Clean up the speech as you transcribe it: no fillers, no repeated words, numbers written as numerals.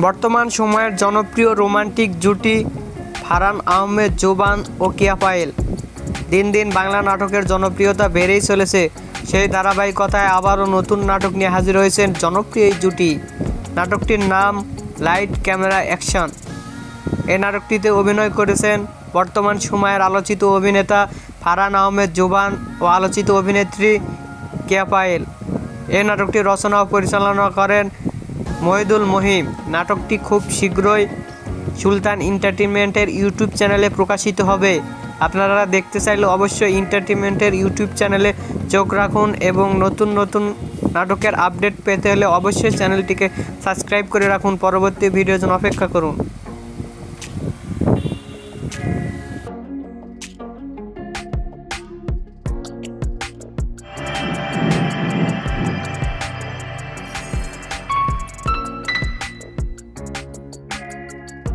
বর্তমান সময়ের জনপ্রিয় রোমান্টিক জুটি ফারহান আহমেদ জোবান ও কেয়া পায়েল। দিন দিন বাংলা নাটকের জনপ্রিয়তা বেড়েই চলেছে। সেই ধারাবাহিকতায় আবারও নতুন নাটক নিয়ে হাজির হয়েছেন জনপ্রিয় এই জুটি। নাটকটির নাম লাইট ক্যামেরা অ্যাকশন। এই নাটকটিতে অভিনয় করেছেন বর্তমান সময়ের আলোচিত অভিনেতা ফারহান আহমেদ জোবান ও আলোচিত অভিনেত্রী কেয়া পায়েল। এই নাটকটি রচনা ও পরিচালনা করেন মহিদুল মহিম। নাটকটি খুব শীঘ্রই সুলতান এন্টারটেইনমেন্টের ইউটিউব চ্যানেলে প্রকাশিত হবে। আপনারা দেখতে চাইলে অবশ্যই এন্টারটেইনমেন্টের ইউটিউব চ্যানেলে চোখ রাখুন এবং নতুন নতুন নাটকের আপডেট পেতে হলে অবশ্যই চ্যানেলটিকে সাবস্ক্রাইব করে রাখুন। পরবর্তী ভিডিওর জন্য অপেক্ষা করুন।